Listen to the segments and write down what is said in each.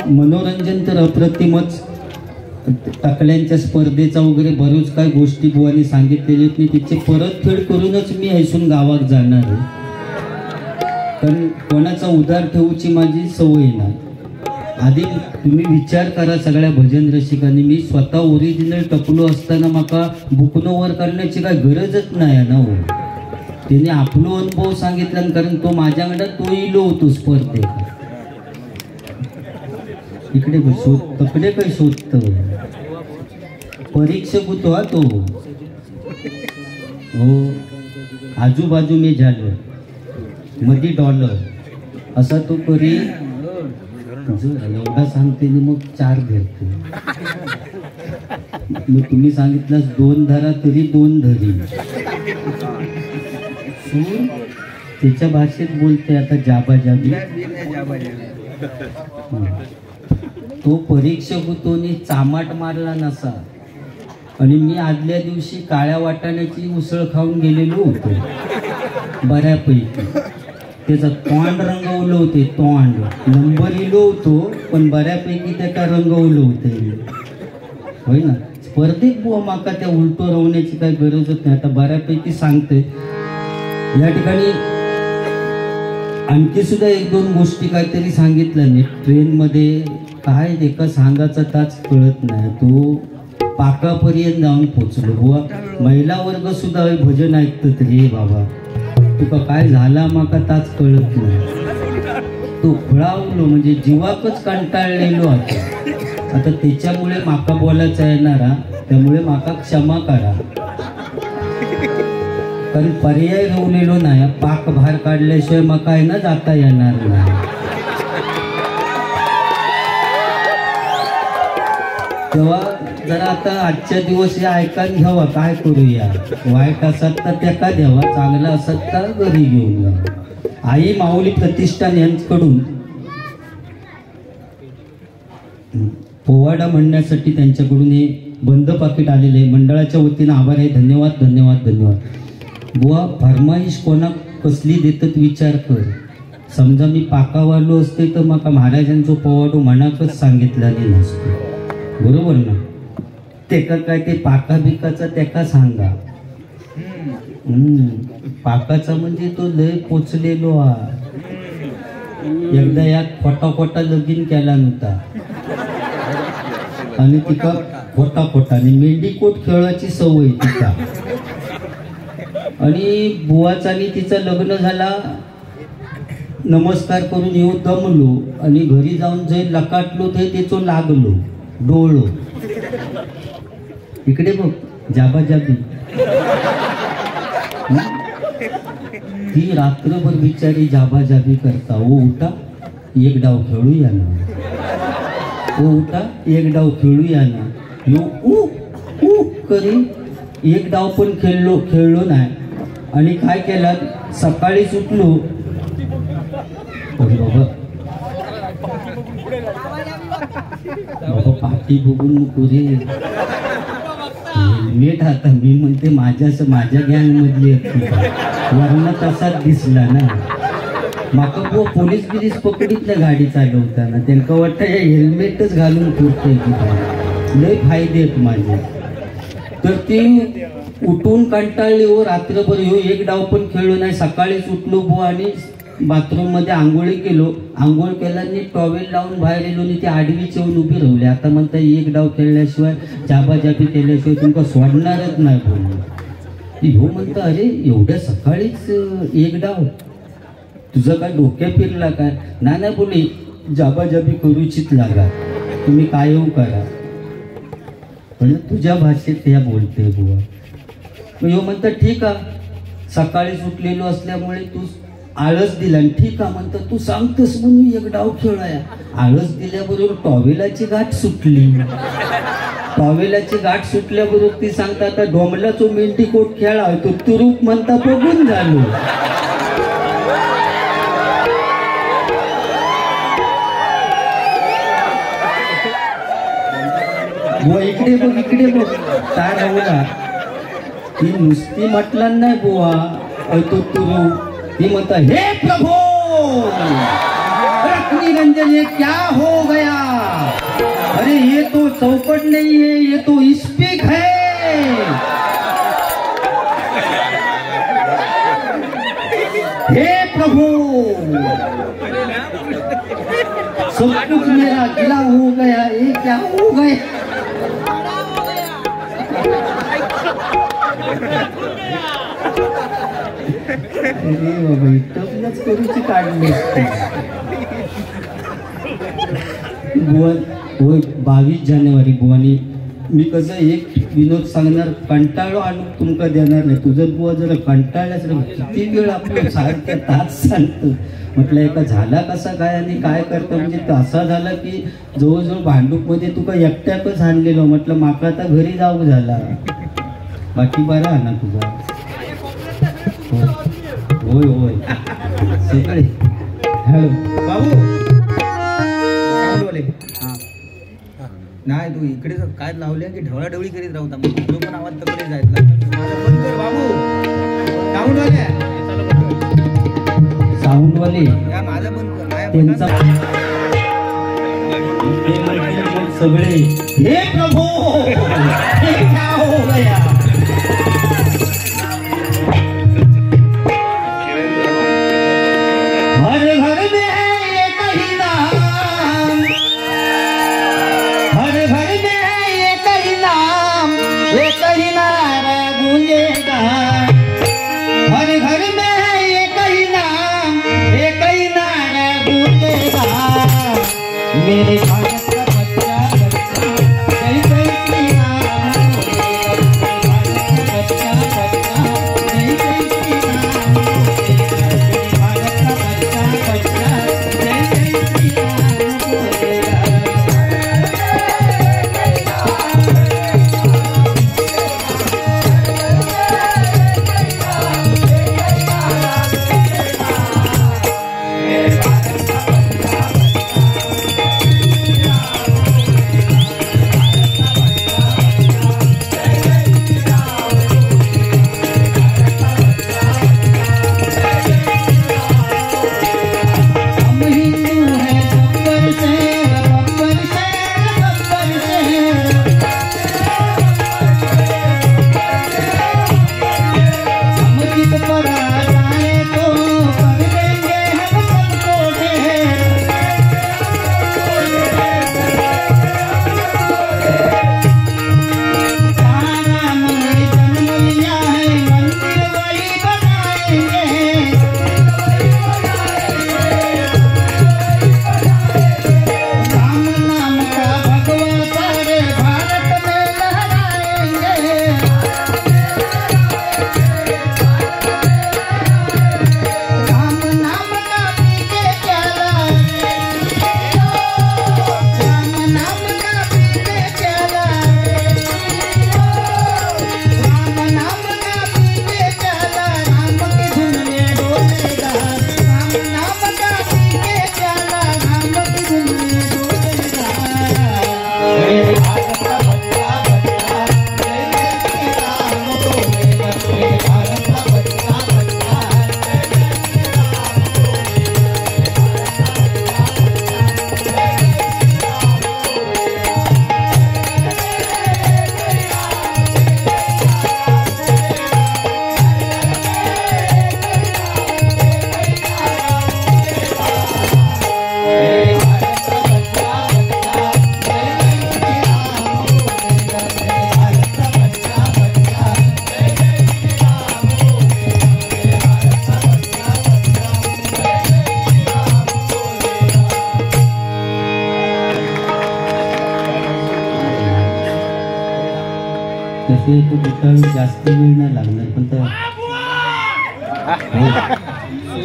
मनोरंजन तर अप्रतिमच. टाकल्यांच्या स्पर्धेचा वगैरे बऱ्याच काही गोष्टी बुवानी सांगितलेल्या आहेत. मी तिचे परतफेड करूनच मी ऐसून गावात जाणार आहे. कारण कोणाचा उधार ठेवूची माझी सवय नाही. आधी तुम्ही विचार करा सगळ्या भजन रसिकांनी, मी स्वतः ओरिजिनल टकलो असताना माका बुकनोवर करण्याची काय गरजच नाही ना हो. त्याने आपलो अनुभव सांगितला, कारण तो माझ्याकडे तो इलो होतो स्पर्धेत. इकडे शोध तकडे काही शोधत परीक्षक होतो हा तो. हो, आजूबाजू मी झालो मधी डॉलर असा तो करी एवढा सांगते मग 4 धरते. मग तुम्ही सांगितलं 2 धरा तरी 2 धरी. त्याच्या भाषेत बोलते आता जाबा जाबी. तो परीक्षक होतो आणि चामाट मारला नसा. आणि मी आदल्या दिवशी काळ्या वाटाण्याची उसळ खाऊन गेलेलो होतो बऱ्यापैकी. त्याचा तोंड रंगवलं होते. तोंड नंबर इलो होतो पण बऱ्यापैकी त्याचा रंगवलं होते. होय ना. स्पर्धेत बुवा माका त्या उलटो राहण्याची काही गरजच नाही. आता बऱ्यापैकी सांगते. या ठिकाणी आणखी सुद्धा 1-2 गोष्टी काहीतरी सांगितलं नाही. ट्रेनमध्ये काय एका सांगाचा ताच कळत नाही. तो पाकापर्यंत जाऊन पोचलो बुवा. महिला वर्ग सुद्धा भजन ऐकतात रे बाबा. तुका काय झाला माका ताच कळत नाही. तो फळावलो म्हणजे जीवाकच कंटाळलेलो आता त्याच्यामुळे माका बोलायचा येणारा. त्यामुळे माका क्षमा करा. कारण पर्याय ठेवलेलो नाही. पाक बाहेर काढल्याशिवाय माका आहे ना जाता येणार नाही. तेव्हा जरा आता आजच्या दिवस हे ऐकान घ्यावा. काय करूया, वाईट असत तर त्याका द्यावा, चांगला असत तर घरी घेऊन जा. आई माऊली प्रतिष्ठान यांच्याकडून पोवाडा म्हणण्यासाठी त्यांच्याकडून हे बंद पाकिट आलेले आहे. मंडळाच्या वतीनं आभार आहे. धन्यवाद धन्यवाद धन्यवाद. बुवा फरमाईश कोणा कसली देतात विचार कर. समजा मी पाकावालो असते तर माका महाराजांचो पोवाडो म्हणाकच सांगितलेले नसतो. बरोबर ना. तेका काय ते पाका बिकाचा त्याका सांगा. पाकाचा म्हणजे तो लय पोचलेलो हा. एकदा या खोटा लगीन केला नव्हता आणि तिका खोटाने मेंढीकोट खेळाची सवय तिचा. आणि बुवाचा आणि तिचं लग्न झाला. नमस्कार करून येऊ दमलो आणि घरी जाऊन जे लकाटलो ते त्याचो लागलो डोळो. इकडे बघ जाबा जाबी. ती रात्रभर बिचारी जाबा जाबी करता. ओ उठा 1 डाव खेळूया ना. ओ उठा 1 डाव खेळूया ना. यो ऊ करी 1 डाव पण खेळलो नाही. आणि काय केलं, सकाळी सुटलो. बाबा पाठी बघून नको रे. हेल्मेट आता मी म्हणते माझ्या गँग मधली वर्ण तसाच दिसला ना. माका पोलीस बिलीस पकडीतल्या गाडी चालवताना त्यांना वाटतं हे हेल्मेटच घालून फिरतंय की काय. लय फायदे आहेत माझे. तर ती उठून कंटाळली हो रात्रभर. 1 डाव पण खेळलो नाही. सकाळीच उठलो बुवा आणि बाथरूम मध्ये आंघोळी केलो. आंघोळ केल्याने टॉवेल लावून बाहेर येलो आणि ती आडवीच येऊन उभी राहिली. आता म्हणता 1 डाव खेळल्याशिवाय जाबाजाबी केल्याशिवाय तुमका सोडणारच नाही बोललो. हो म्हणता अरे एवढ्या सकाळीच 1 डाव तुझं काय डोक्या फिरला काय. नाही बोले जाबाजाबी करूचीच लागा. तुम्ही काय येऊ करा. म्हणजे तुझ्या भाषेत ह्या बोलते बुवा. ह्यो म्हणता ठीक आहे सकाळी सुटलेलो असल्यामुळे तू आळस दिला. ठीक आहे म्हणतं तू सांगतोस म्हणून 1 डाव खेळाया. आळस दिल्याबरोबर टॉवेलाची गाठ सुटली. टॉवेलाची गाठ सुटल्याबरोबर ती सांगता आता डोमलाचो मेंढीकोट खेळा. तो तुरूप म्हणता बघून झालो. इकडे बघ काय राहूला. ती नुसती म्हटलं नाही बुवा तो तुरू. ती म्हणता हे प्रभो निरंजन ये क्या हो गया? अरे ये तो चौपट नहीं है, ये तो स्पीक है। हे प्रभु, सब कुछ मेरा गिला हो गया, ये क्या हो गया? अरे बाबा इतकंच करूची काढली बुवा. होय 22 जानेवारी बुवानी मी कसं एक विनोद सांगणार, कंटाळो आणि तुमका देणार नाही. तुझं बुवा जरा कंटाळल्यास किती वेळ आपलं सारख्या तास सांगतो. म्हटलं एका झाला कसा काय आणि काय करतं, म्हणजे असा झाला की जवळजवळ भांडूपमध्ये तुका एकट्याकच आणलेलो. म्हटलं माका आता घरी जाऊ झाला. बाकी बरा आहे ना तुझा? होय होय सगळे. हॅलो बाबू नाही, तू इकडे काय लावले की ढवळाढवळी करीत राहता, मग पण आवाज तकडे जायला बाबू. साऊंडवाले माझा बंद कर, त्यांचा सगळे. हे प्रभू हे क्या हो गया? हर घर में है एक ही नाम, हर घर में है एक ही नाम, एक ही नारा गूंजेगा. हर घर में है एक ही नाम, एक ही नारा गूंजेगा. मेरे भारत का बच्चा जय जय श्री राम, भारत का बच्चा जय जय श्री राम, भारत का बच्चा जय जय श्री राम बोलेगा. तसे तो गुताळू जास्त वेळ नाही लागणार, पण तर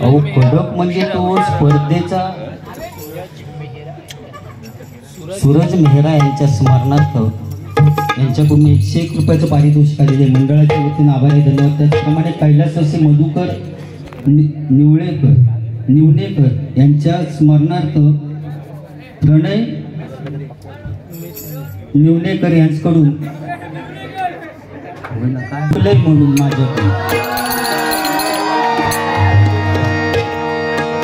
अहो खडक म्हणजे तो स्पर्धेचा सूरज मेहरा यांच्या स्मरणार्थ यांच्याकडून 101 रुपयाचं पारितोषिक आलेले मंडळाच्या वतीने आभारी, धन्यवाद. त्याचप्रमाणे कैलासवासी मधुकर निवणेकर यांच्या स्मरणार्थ प्रणय निवणेकर यांच्याकडून म्हणून माझ्याकडून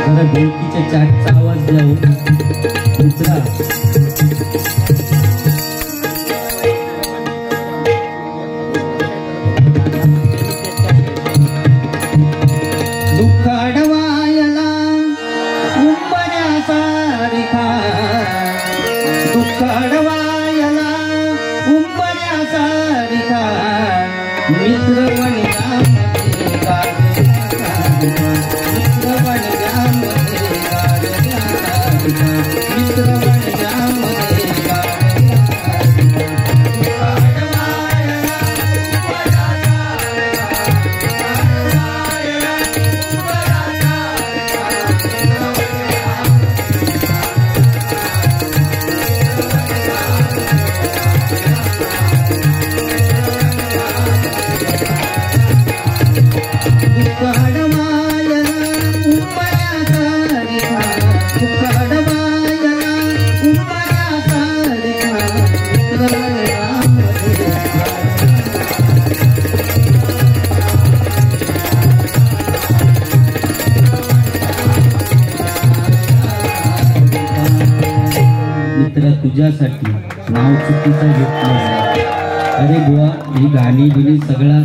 जरा ढोलकीच्या चाटचा आवाज द्यावं मित्रा. दुःख अडवायला उंबऱ्यासारखा, दुःख अडवायला उंबऱ्यासारखा मित्र वणव्यामध्ये गाडव्यासारखा, मित्र वणव्यामध्ये गाडव्यासारखा, मित्र वणव्यामध्ये तुझ्यासाठी नाव चुकीचा घेतलं. अरे बुवा, ही गाणी बिणी सगळा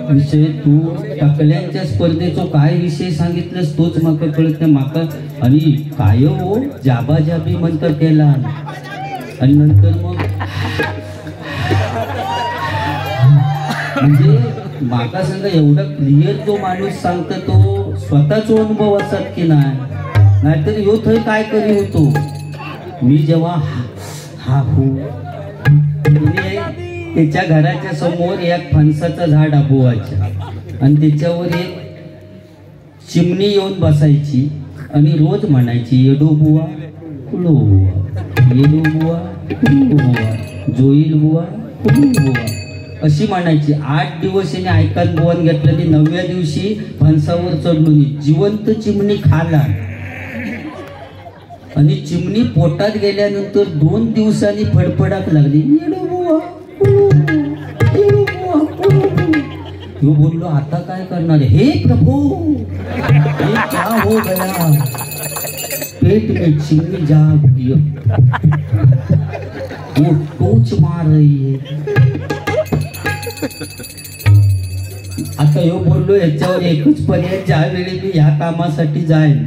विषय तू टकल्यांच्या स्पर्धेचो काय विषय सांगितलंस तोच माका कळत नाही माका. आणि काय हो जाबाजाबी म्हणतात त्याला, आणि नंतर मग म्हणजे माका सांगा एवढा क्लिअर जो माणूस सांगतो तो स्वतःचा अनुभव असतात की नाही, नाहीतर ह्यो थंय काय करी होतो. मी जेव्हा हा हो त्याच्या घराच्या समोर एक फणसाचं झाड आबोवायचं आणि त्याच्यावर एक चिमणी येऊन बसायची आणि रोज म्हणायची येडो बुवा कुलो बुवा, येडो बुवा कुलो बुवा, जोईल बुवा कुलो बुवा अशी म्हणायची. 8 दिवस याने ऐकान बुवान घेतलं आणि 9व्या दिवशी फणसावर चढलो जिवंत चिमणी खाला आणि चिमणी पोटात गेल्यानंतर 2 दिवसांनी फडफडाक लागली. यो बोललो आता काय करणार, हे प्रभू हे क्या हो गया, पेट में चिमनी जाग दिया, वो टोच मार रही है. आता यो बोललो याच्यावर एकच पर्याय, ज्यावेळी मी ह्या कामासाठी जाईन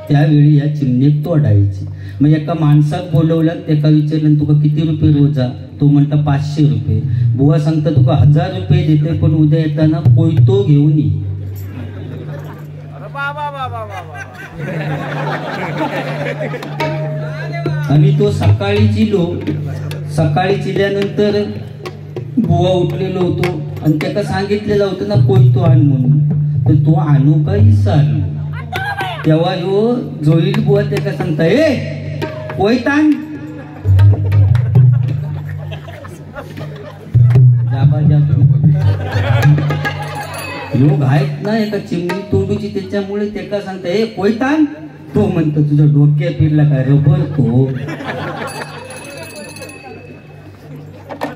त्यावेळी या चिमणीत तोडायची. मग एका माणसाक बोलवलं, त्याका विचारलं तुका किती रुपये रोजा, तो म्हणता 500 रुपये. बुवा सांगता तुका 1000 रुपये देते पण उद्या येताना कोयतो घेऊन ये. आणि तो सकाळी चिलो, सकाळी चिल्यानंतर बुवा उठलेलो होतो आणि त्याका सांगितलेलं होतं ना कोयतो आण म्हणून, तर तो आणू का विसरलो. तेव्हा यो जोईल बुवा त्याका सांगता ए कोयतान यो घायत ना एका चिमणी तोडूची, त्याच्यामुळे त्याका सांगता ए कोयतान. तो म्हणतो तुझं डोक्या फिरला काय रबर तो.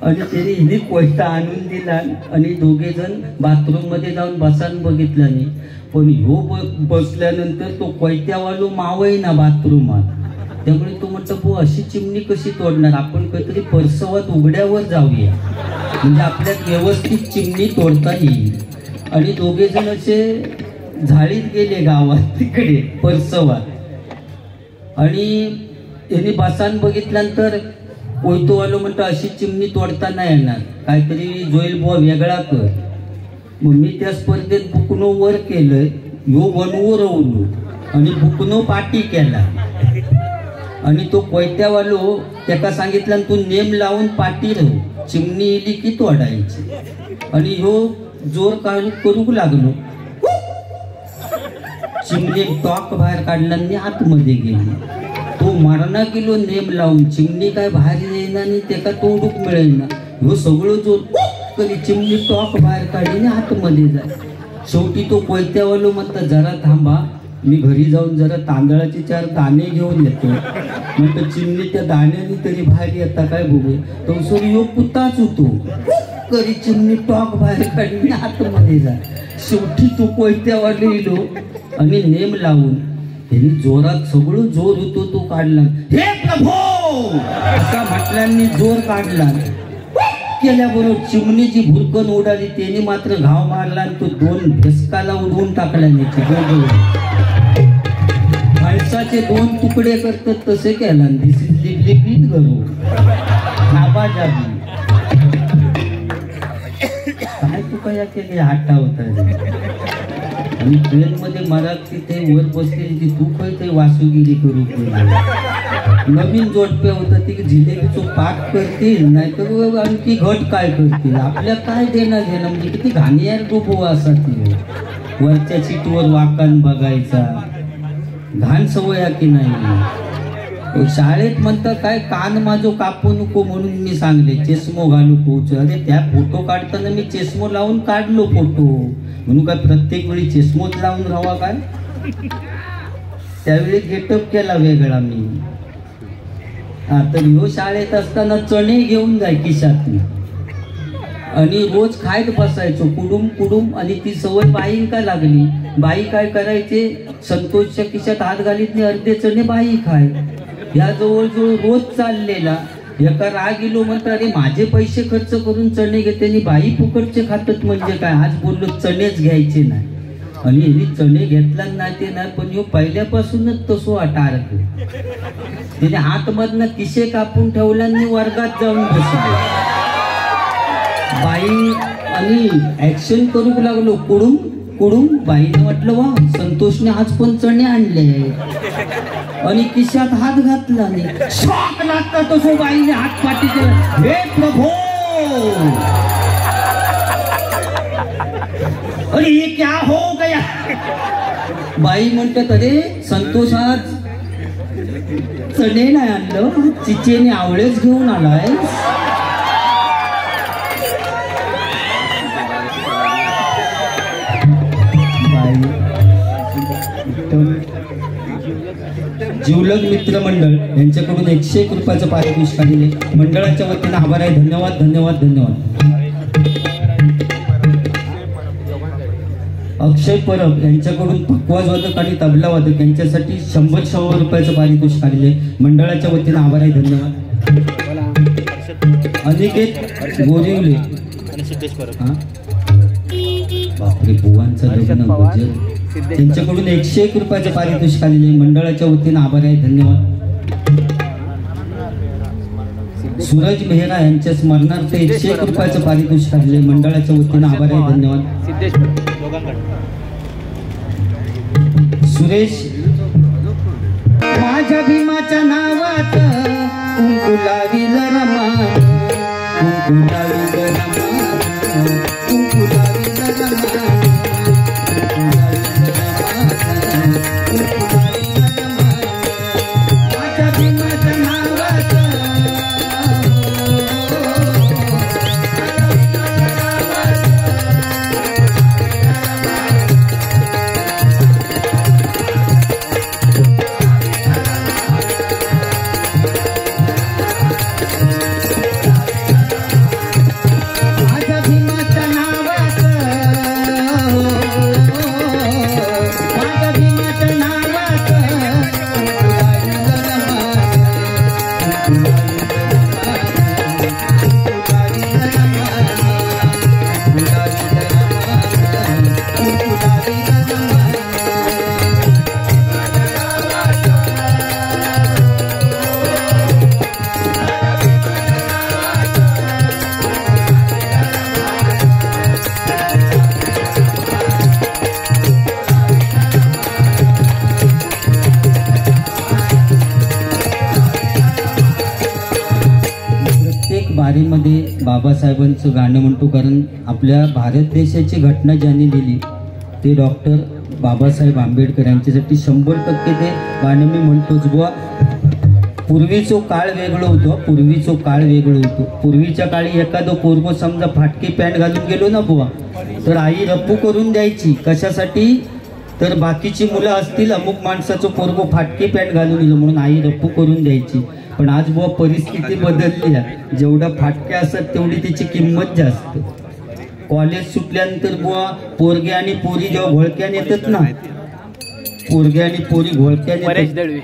आणि त्याने हिने कोयता आणून दिला आणि दोघे जण बाथरूम मध्ये जाऊन बसान बघितलं नाही. पण ह्यो बसल्यानंतर तो कोयत्यावालो मावय ना बाथरूमात. त्यामुळे तो म्हणतो अशी चिमणी कशी तोडणार, आपण काहीतरी परसवात उघड्यावर जाऊया म्हणजे आपल्यात व्यवस्थित चिमणी तोडता येईल. आणि दोघे जण असे झाडीत गेले गावात तिकडे परसवात. आणि यांनी बसान बघितल्यानंतर कोयतोवालो म्हणतो अशी चिमणी तोडता नाही येणार, काहीतरी जोईल बुवा वेगळा कर. मग मी त्या स्पर्धेत बुकनो वर केलंय, ह्यो वनवो रवलो आणि बुकनो पाठी केला. आणि तो कोयत्यावालो त्याका सांगितलं तू नेम लावून पाठी राहू, चिमणी इली की तोडायची. आणि ह्यो जोर करू लागलो, चिमणी टॉक बाहेर काढला आणि आतमध्ये गेली. तो मारणा गेलो नेम लावून, चिमणी काय बाहेर येईना आणि त्याका तोडूक मिळेना. ह्यो सगळं जोर कधी चिमणी टॉक बाहेर काढली आतमध्ये जाय. शेवटी तो कोयत्यावालो म्हणता जरा थांबा, मी घरी जाऊन जरा तांदळाचे 4 दाणे घेऊन येतो. म्हणतो चिमणी त्या दाण्याने तरी बाहेर येता काय बघू. तो सूर्य पुताच होतो कधी चिमणी टॉक बाहेर काढली आतमध्ये जाय. शेवटी तो कोयत्यावालो इलो आणि नेम लावून त्यांनी जोरात सगळं जोर होतो तो काढला. हे प्रभो असा म्हटल्याने जोर काढला. केल्याबरोबर चिमणीची भुरकन उडाली. त्याने मात्र घाव मारला आणि तो 2 भेसकाला उडवून टाकला. माणसाचे 2 तुकडे करतात तसे केला. दिस इज लिपलिपीत करू आबाजाबी काय तू काय केले हाटा होता. आणि ट्रेन मध्ये मराठी ते वर बसलेली तू काय ते वासुगिरी करू. नवीन जोडपे होतं ती जिलेबीचं पाक करतील नाही तर आणखी घट काय करतील. आपल्या काय देणं घेणं म्हणजे किती घाणेर डोबो असा ती वरच्या सीटवर वाकण बघायचा. घाण सवय की नाही. शाळेत म्हणतात काय कान माझो कापू नको म्हणून मी सांगले चष्मो घालू पोच. अरे त्या फोटो काढताना मी चष्मो लावून काढलो फोटो म्हणून काय प्रत्येक वेळी चष्मोच लावून राहावा काय. त्यावेळी गेटअप केला वेगळा मी. तर ह्यो शाळेत असताना चणे घेऊन जाय खिशात आणि रोज खायत बसायचो कुडूम कुडूम. आणि ती सवय बाईंका लागली. बाई काय करायचे संतोषच्या खिशात हात घालीत नाही अर्धे चणे बाई खाय. ह्या जवळजवळ रोज चाललेला. एका राग गेलो म्हणतात अरे माझे पैसे खर्च करून चणे घेते आणि बाई फुकटचे खातात म्हणजे काय. आज बोललो चणेच घ्यायचे नाही. आणि यांनी चणे घेतला नाही ते नाही पण ह्यो पहिल्यापासूनच तसो अटारतो. त्याने आतमधनं किशे कापून ठेवला आणि वर्गात जाऊन बसलो. बाई आणि ऍक्शन करू लागलो कुडूम कुडूम. बाईने म्हटलं वा संतोषने आज पण चणे आणले. आणि खिशात हात घातला आणि शॉक लागता तसो बाईने हात पाठी केला. हे प्रभो अरे ये क्या हो गया. बाई म्हणतात अरे संतोष आज चणे नाही आणलं चिचेने आवळेच घेऊन आलाय. जिवलग मित्र मंडळ यांच्याकडून 101 रुपयाचं पारितोषिक आलेले मंडळाच्या वतीने आभार आहे. धन्यवाद धन्यवाद धन्यवाद. अक्षय परब यांच्याकडून पक्वाज वादक आणि तबला वादक यांच्यासाठी 100 रुपयाचं पारितोषिक आलेले मंडळाच्या वतीने आभार आहे. धन्यवाद. अनिकेत गोरिवले बापरे बुवांचं लग्न बजेट त्यांच्याकडून 101 रुपयाचं पारितोषिक आलेले मंडळाच्या वतीने आभार आहे. धन्यवाद. सूरज मेहरा यांच्या स्मरणार्थ 101 रुपयाचं पारितोषिक आलेले मंडळाच्या वतीने आभार आहे. धन्यवाद. सुरेश माझ्या भीमाच्या नावात कुंकुलावी रमा कुंकुलावी बारीमध्ये बाबासाहेबांचं गाणं म्हणतो. कारण आपल्या भारत देशाची घटना ज्यांनी लिहिली ते डॉक्टर बाबासाहेब आंबेडकर यांच्यासाठी 100% ते गाणं मी म्हणतोच बुवा. पूर्वीचो काळ वेगळं होतं. पूर्वीचो काळ वेगळं होतं. पूर्वीच्या काळी एखादं पोरगो समजा फाटकी पॅन्ट घालून गेलो ना बुवा तर आई रप्पू करून द्यायची. कशासाठी तर बाकीची मुलं असतील अमुक माणसाचं पोरगो फाटकी पॅन्ट घालून गेलं म्हणून आई रप्पू करून द्यायची. पण आज बुवा परिस्थिती बदलली आहे. जेवढ्या फाटक्या असतात तेवढी त्याची किंमत जास्त. कॉलेज सुटल्यानंतर बुवा पोरगे आणि पोरी जेव्हा घोळक्यान येतात ना पोरगे आणि पोरी घोळक्याने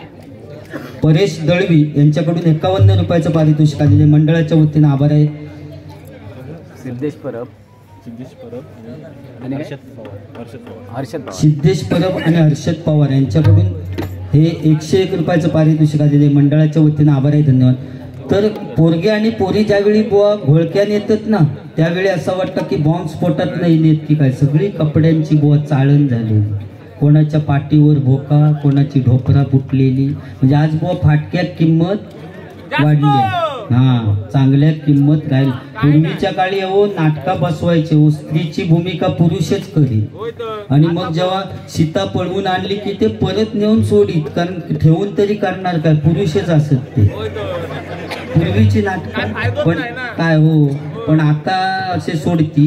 परेश दळवी यांच्याकडून 51 रुपयाचं पारितोषिक आलेले मंडळाच्या वतीने आभार आहे. सिद्धेश परब आणि हर्षद पवार यांच्याकडून हे 101 रुपयाचं पारितोषिक आलेले मंडळाच्या वतीने आभार आहे. धन्यवाद. तर पोरगे आणि पोरी ज्यावेळी बुवा घोळक्याने येतात ना त्यावेळी असं वाटतं की बॉम्ब स्फोटात नाही नेत की काय. सगळी कपड्यांची बुवा चाळण झालेली, कोणाच्या पाठीवर भोका, कोणाची ढोपरा फुटलेली. म्हणजे आज बुवा फाटक्यात किंमत वाढली. हा, चांगल्या किंमत राहील. पूर्वीच्या काळी नाटका बसवायचे, स्त्रीची भूमिका पुरुषच करीत आणि मग जेव्हा सीता पळवून आणली की ते परत नेऊन सोडीत, कारण ठेवून तरी करणार काय, पुरुषच असत ते पूर्वीची नाटक. पण काय पण आता असे सोडती,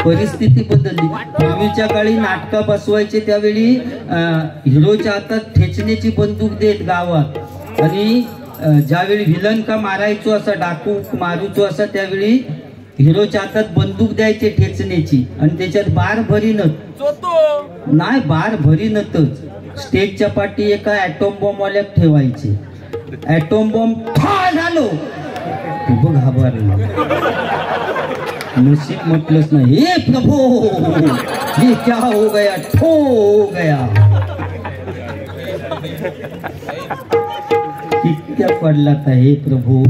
परिस्थिती बदलली. पूर्वीच्या काळी नाटका बसवायचे त्यावेळी हिरोच्या हातात ठेचण्याची बंदूक देत गावात आणि ज्यावेळी विलन का मारायचो असा, डाकू मारूचो असा, त्यावेळी हिरोच्या हातात बंदूक द्यायचे ठेचण्याची आणि त्याच्यात बार भरीनच नाही, बार भरीनच स्टेजच्या पाठी एका ॲटॉम बॉम्ब वाल्यात ठेवायचे. ॲटॉम बॉम्ब झालो खूप घाबरला. नशीब म्हटलंच नाही, हे प्रभू ये क्या हो गया, ठो हो गया. कित्या पडला था हे प्रभू.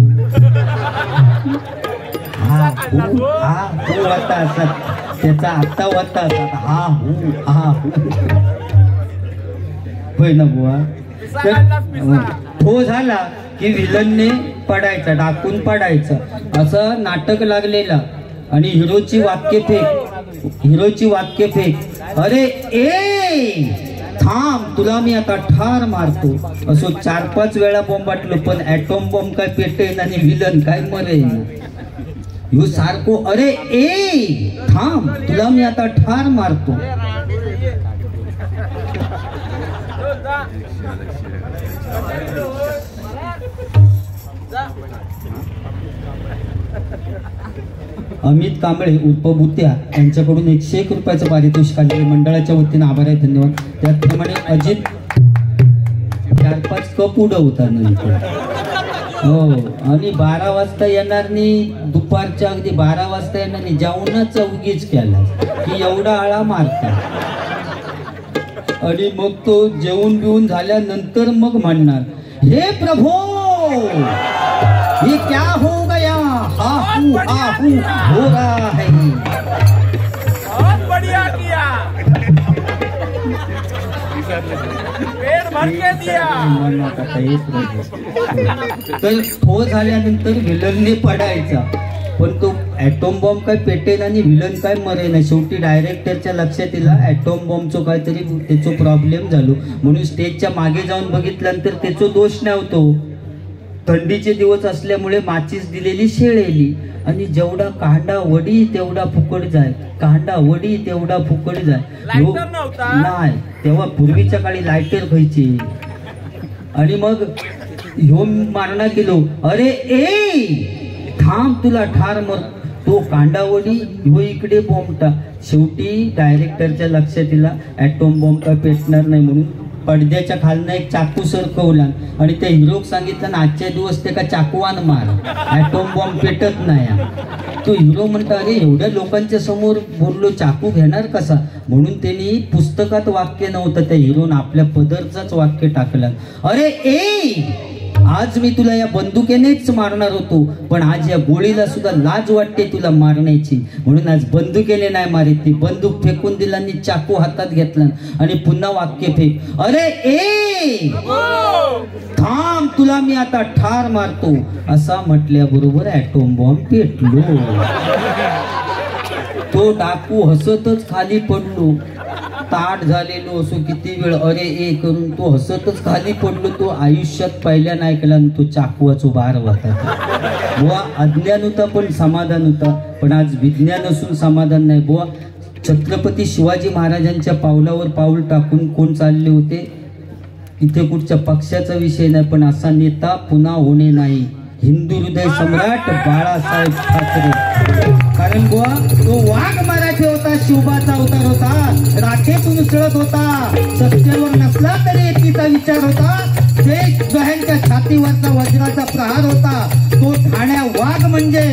हा हो आता असत त्याचा आता होता असत. हा होय ना बुवा. तो झाला की विलनने पडायचा, डाकून पडायचा, असं नाटक लागलेला. आणि हिरोची वाक्य फेक, अरे ए थांब तुला मी आता ठार मारतो, असं 4-5 वेळा बॉम्ब वाटलं. पण ॲटॉम बॉम्ब काय पेटेन आणि विलन काय मरेन. ह्यो सारखो अरे ए थांब तुला मी आता ठार मारतो. अमित कांबळे उर्फ बुत्या यांच्याकडून 101 रुपयाचं पारितोषिक आले. मंडळाच्या वतीने आभार आहे. धन्यवाद. त्याचप्रमाणे अजित 4-5 कप उडवता नंतर हो. आणि 12 वाजता येणार नाही, दुपारच्या अगदी 12 वाजता येणार नाही, जेवणाचा उगीच केला की एवढा आळा मारता. आणि मग तो जेवून बिवून झाल्यानंतर मग म्हणणार, हे प्रभो ये क्या हो गया, आहू हो रहा है. बहुत बढ़िया किया, पेट भर के दिया. तर तो झाल्यानंतर विलनने पडायचा. पण तो ॲटॉम बॉम्ब काय पेटेन आणि विलन काय मरेना. शेवटी डायरेक्टरच्या लक्षात येईल ॲटॉम बॉम्बचं काहीतरी त्याचा प्रॉब्लेम झालो म्हणून स्टेजच्या मागे जाऊन बघितल्यानंतर त्याचा दोष नव्हतो. थंडीचे दिवस असल्यामुळे माचीस दिलेली शेळेली आणि जेवढा कांदा वडी तेवढा फुकट जाय, कांदा वडी तेवढा फुकट जाय. नाही, तेव्हा पूर्वीच्या काळी लायटर खायचे. आणि मग ह्यो मारणा केलो, अरे ए थांब तुला ठार मर. तो कांडावडी ह्यो इकडे बॉम्बटा. शेवटी डायरेक्टरच्या लक्षात येईल ॲटॉम बॉम्ब काय पेटणार नाही म्हणून पडद्याच्या खालनं एक चाकू सरकवला आणि त्या हिरोक सांगितलं ना आजच्या दिवस ते का चाकूवान मार, ॲटॉम बॉम्ब पेटत नाही. तो हिरो म्हणता, अरे एवढ्या लोकांच्या समोर बोललो, चाकू घेणार कसा. म्हणून त्यांनी पुस्तकात वाक्य नव्हतं, त्या हिरोन आपल्या पदरचाच वाक्य टाकलं, अरे ए आज मी तुला या बंदुकेनेच मारणार होतो, पण आज या गोळीला सुद्धा लाज वाटते तुला मारण्याची, म्हणून आज बंदुकेने नाही मारित. ती बंदूक फेकून दिला आणि चाकू हातात घेतला आणि पुन्हा वाक्य फेक, अरे ए थांब तुला मी आता ठार मारतो. असा म्हटल्याबरोबर ॲटॉम बॉम्ब पेटलो. तो डाकू हसतच खाली पडलो. ताट झालेलो असो किती वेळ अरे ए करून तो हसतच खाली पडलो. तो आयुष्यात पहिल्या नाही केला आणि तो चाकवाचो बार होता. बुवा अज्ञान होता पण समाधान होता. पण आज विज्ञान असून समाधान नाही. बुवा छत्रपती शिवाजी महाराजांच्या पावलावर पाऊल टाकून कोण चालले होते, इथे कुठच्या पक्षाचा विषय नाही, पण असा नेता पुन्हा होणे नाही. हिंदू हृदय सम्राट बाळासाहेब ठाकरे. कारण बुवा तो वाघ मराठी होता, शिवबाचा अवतार होता, राखेतून उसळत होता, सत्तेवर नसला तरी एकीचा विचार होता, ते जहांच्या छातीवरचा वज्राचा प्रहार होता. तो ठाण्या वाघ म्हणजे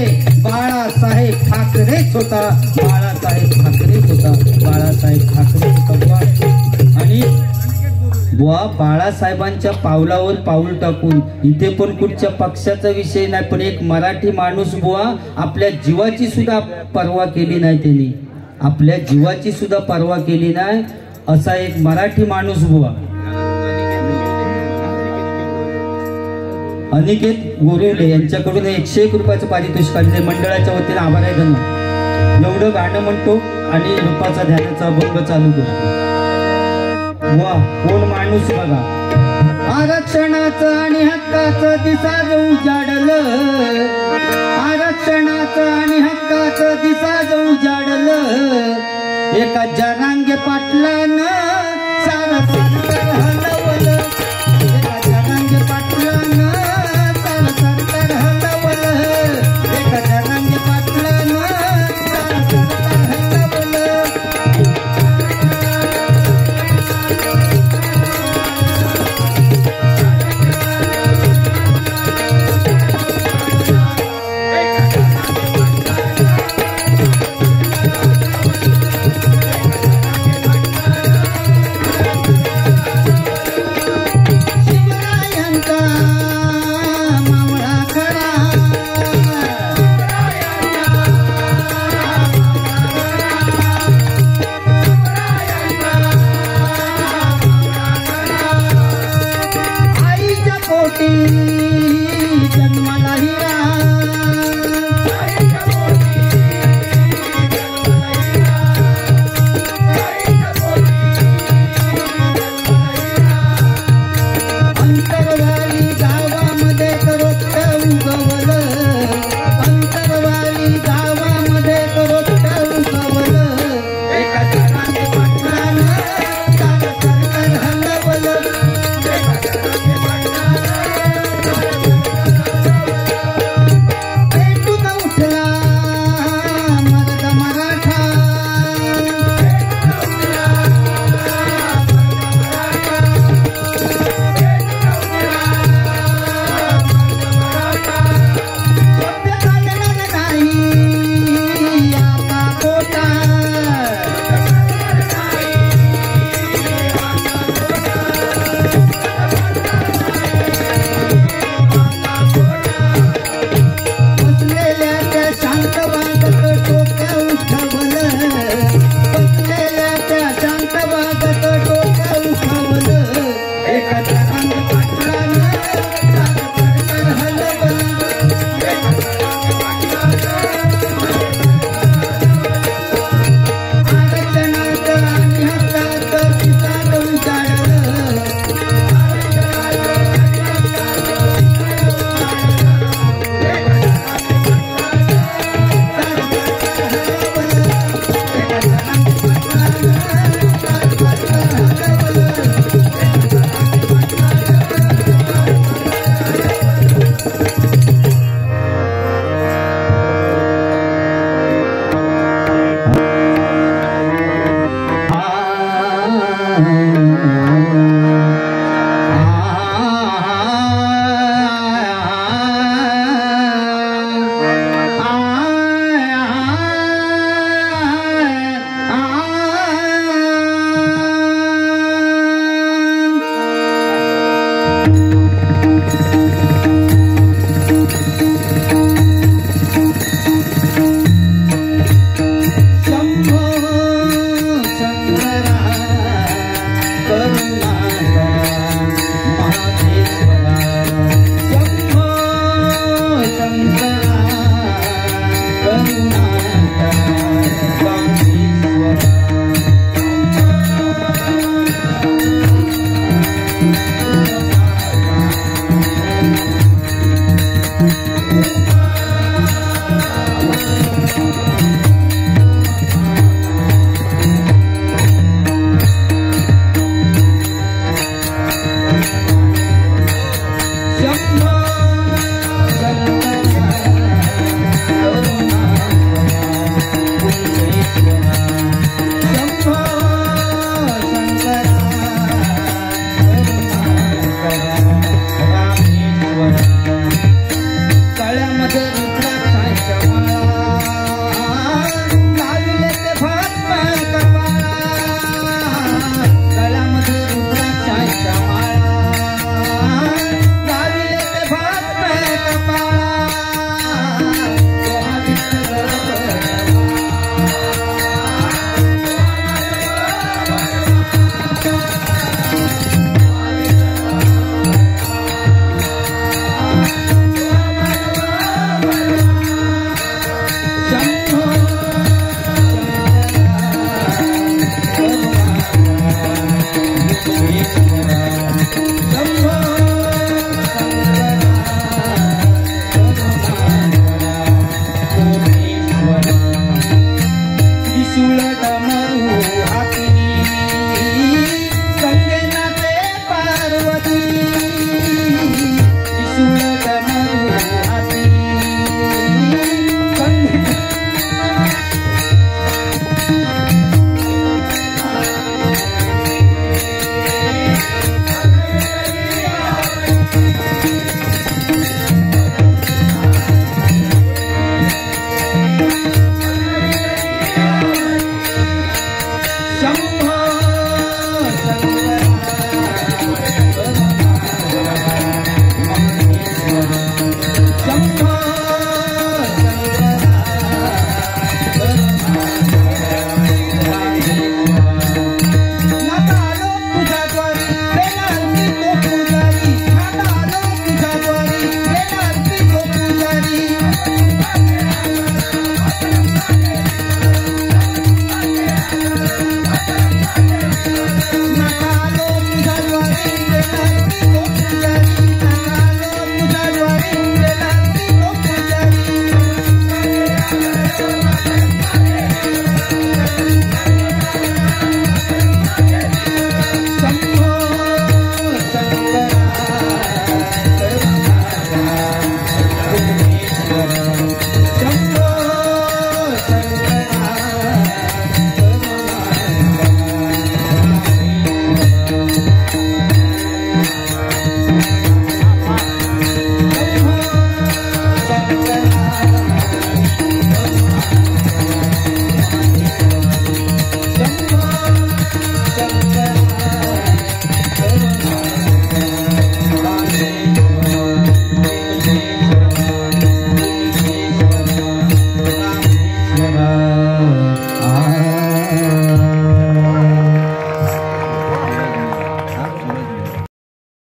बाळासाहेब ठाकरेच होता, बाळासाहेब ठाकरेच होता, बाळासाहेब ठाकरे होता. आणि बुवा बाळासाहेबांच्या पावलावर पाऊल टाकून इथे पण कुठच्या पक्षाचा विषय नाही, पण एक मराठी माणूस बुवा आपल्या जीवाची सुद्धा पर्वा केली नाही, त्यांनी आपल्या जीवाची सुद्धा पर्वा केली नाही, असा एक मराठी माणूस बुवा. अनिकेत गोरेवले यांच्याकडून 101 रुपयाचं पारितोषिक आलेले, मंडळाच्या वतीने आभार आहे त्यांना. एवढं गाणं म्हणतो आणि रूपाचा ध्यानाचा अभंग चालू करतो. वा कोण माणूस बघा. आरक्षणाचं आणि हक्काचं दिसा उजाडलं, आरक्षणाचं आणि हक्काचं दिसा उजाडलं, एका जरांगे पाटलानं सारं